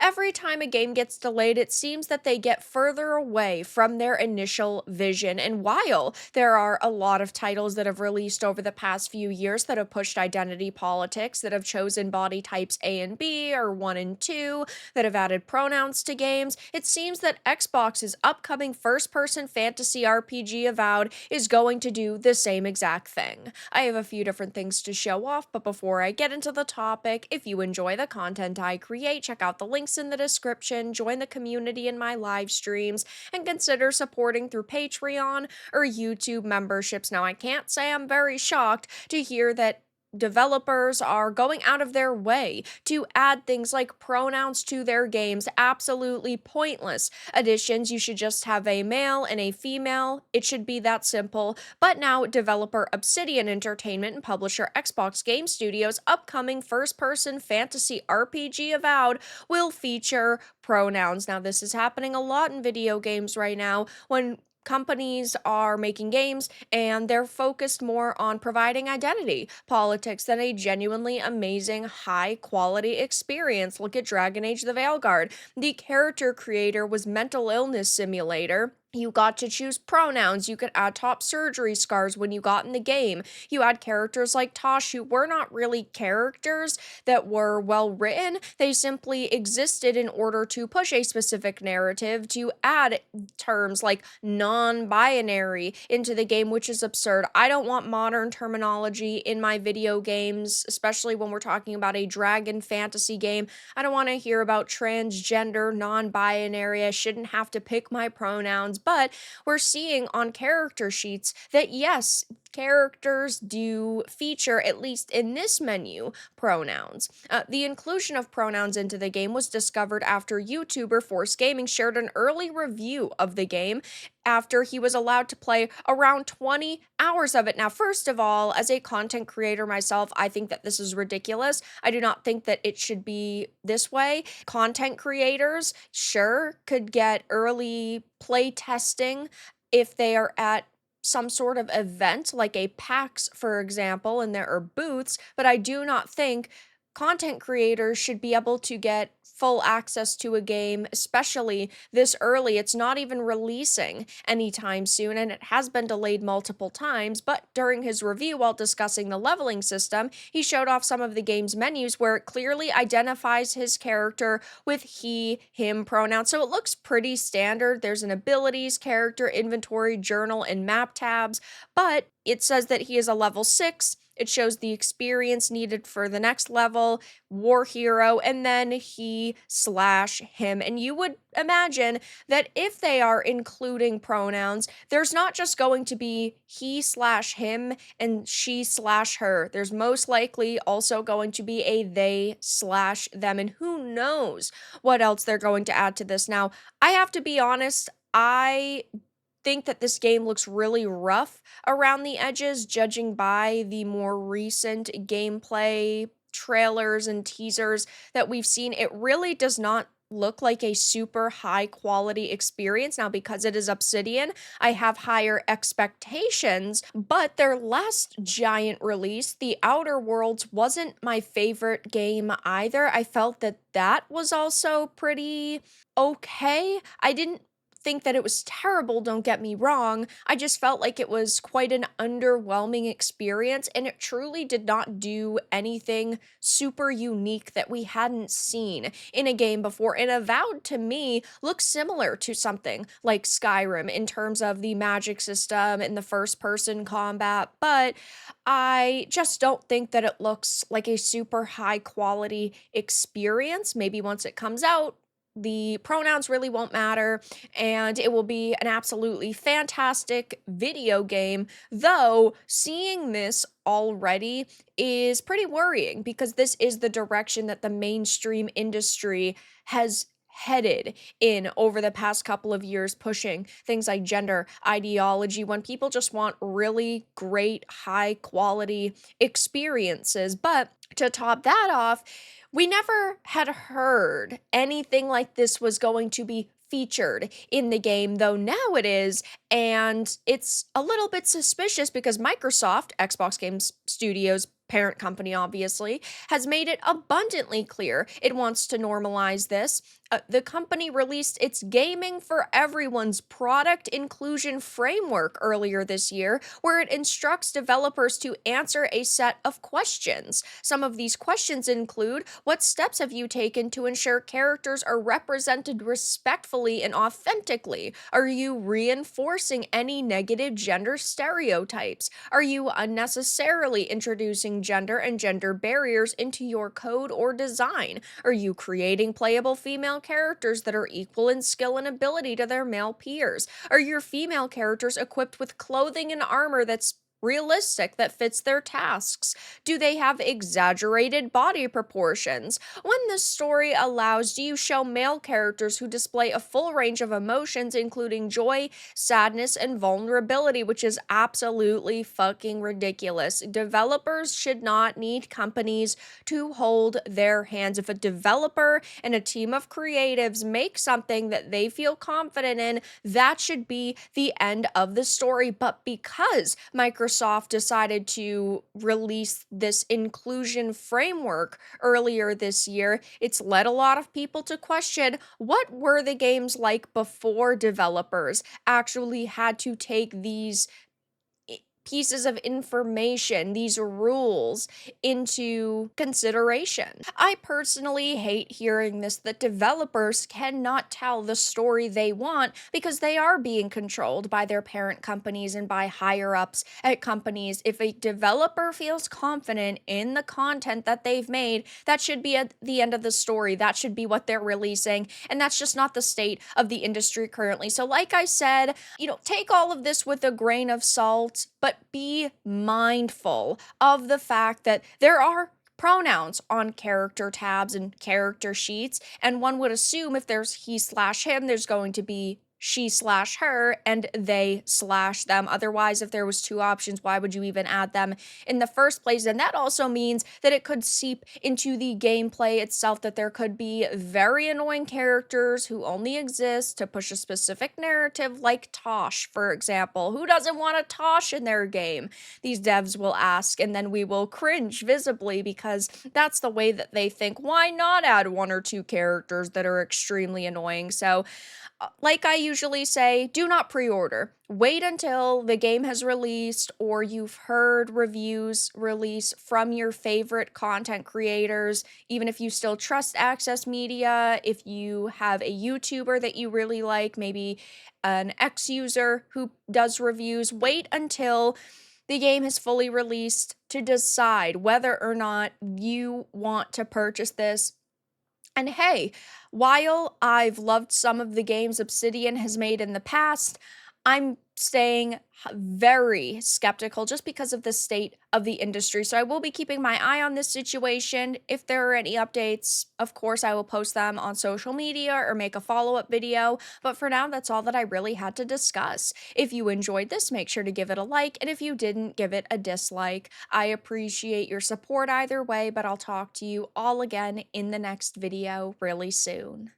every time a game gets delayed, it seems that they get further away from their initial vision. And while there are a lot of titles that have released over the past few years that have pushed identity politics, that have chosen body types A and B or 1 and 2, that have added pronouns to games, it seems that Xbox's upcoming first-person fantasy RPG Avowed is going to do the same exact thing. I have a few different things to show off, but before I get into the topic, if you enjoy the content I create, check out the links in the description, join the community in my live streams, and consider supporting through Patreon or YouTube memberships. Now, I can't say I'm very shocked to hear that developers are going out of their way to add things like pronouns to their games. Absolutely pointless additions. You should just have a male and a female. It should be that simple. But now, developer Obsidian Entertainment and publisher Xbox Game Studios' upcoming first-person fantasy RPG Avowed will feature pronouns. Now, this is happening a lot in video games right now when companies are making games and they're focused more on providing identity politics than a genuinely amazing high quality experience. Look at Dragon Age the Veilguard. The character creator was Mental Illness Simulator. You got to choose pronouns. You could add top surgery scars when you got in the game. You had characters like Tosh who were not really characters that were well written. They simply existed in order to push a specific narrative, to add terms like non-binary into the game, which is absurd. I don't want modern terminology in my video games, especially when we're talking about a dragon fantasy game. I don't want to hear about transgender, non-binary. I shouldn't have to pick my pronouns. But we're seeing on character sheets that yes, characters do feature, at least in this menu, pronouns. The inclusion of pronouns into the game was discovered after YouTuber Force Gaming shared an early review of the game after he was allowed to play around 20 hours of it. Now, first of all, as a content creator myself, I think that this is ridiculous. I do not think that it should be this way. Content creators, sure, could get early play testing if they are at some sort of event like a PAX, for example, and there are booths, but I do not think content creators should be able to get full access to a game, especially this early. It's not even releasing anytime soon, and it has been delayed multiple times. But during his review, while discussing the leveling system, he showed off some of the game's menus where it clearly identifies his character with he, him pronouns. So it looks pretty standard. There's an abilities, character, inventory, journal, and map tabs, but it says that he is a level 6. It shows the experience needed for the next level, war hero, and then he/him. And you would imagine that if they are including pronouns, there's not just going to be he/him and she/her. There's most likely also going to be a they/them. And who knows what else they're going to add to this. Now, I have to be honest, I think that this game looks really rough around the edges, judging by the more recent gameplay trailers and teasers that we've seen. It really does not look like a super high quality experience. Now, because it is Obsidian, I have higher expectations, but their last giant release, The Outer Worlds, wasn't my favorite game either. I felt that that was also pretty okay. I didn't think that it was terrible, don't get me wrong. I just felt like it was quite an underwhelming experience, and it truly did not do anything super unique that we hadn't seen in a game before. And Avowed, to me, looks similar to something like Skyrim in terms of the magic system and the first-person combat, but I just don't think that it looks like a super high-quality experience. Maybe once it comes out, the pronouns really won't matter, and it will be an absolutely fantastic video game, though seeing this already is pretty worrying because this is the direction that the mainstream industry has headed in over the past couple of years, pushing things like gender ideology when people just want really great, high quality experiences. But to top that off, we never had heard anything like this was going to be featured in the game, though now it is, and it's a little bit suspicious because Microsoft, Xbox Game Studios' parent company obviously, has made it abundantly clear it wants to normalize this. The company released its Gaming for Everyone's product inclusion framework earlier this year, where it instructs developers to answer a set of questions. Some of these questions include: what steps have you taken to ensure characters are represented respectfully and authentically? Are you reinforcing any negative gender stereotypes? Are you unnecessarily introducing gender and gender barriers into your code or design? Are you creating playable female characters that are equal in skill and ability to their male peers? Are your female characters equipped with clothing and armor that's realistic, that fits their tasks? Do they have exaggerated body proportions? When the story allows, do you show male characters who display a full range of emotions, including joy, sadness, and vulnerability, which is absolutely fucking ridiculous? Developers should not need companies to hold their hands. If a developer and a team of creatives make something that they feel confident in, that should be the end of the story. But because Microsoft decided to release this inclusion framework earlier this year, it's led a lot of people to question, what were the games like before developers actually had to take these pieces of information, these rules, into consideration. I personally hate hearing this, that developers cannot tell the story they want because they are being controlled by their parent companies and by higher ups at companies. If a developer feels confident in the content that they've made, that should be at the end of the story. That should be what they're releasing. And that's just not the state of the industry currently. So, like I said, take all of this with a grain of salt, but be mindful of the fact that there are pronouns on character tabs and character sheets, and one would assume if there's he/him, there's going to be she/her and they/them. Otherwise, if there was two options, why would you even add them in the first place? And that also means that it could seep into the gameplay itself, that there could be very annoying characters who only exist to push a specific narrative, like Tosh, for example. Who doesn't want a Tosh in their game? These devs will ask, and then we will cringe visibly because that's the way that they think. Why not add one or two characters that are extremely annoying? So, like I usually say, do not pre-order. Wait until the game has released, or you've heard reviews release from your favorite content creators. Even if you still trust Access Media, if you have a YouTuber that you really like, maybe an ex-user who does reviews, wait until the game is fully released to decide whether or not you want to purchase this. And hey, while I've loved some of the games Obsidian has made in the past, I'm staying very skeptical just because of the state of the industry. So I will be keeping my eye on this situation. If there are any updates, of course, I will post them on social media or make a follow-up video. But for now, that's all that I really had to discuss. If you enjoyed this, make sure to give it a like. And if you didn't, give it a dislike. I appreciate your support either way, but I'll talk to you all again in the next video really soon.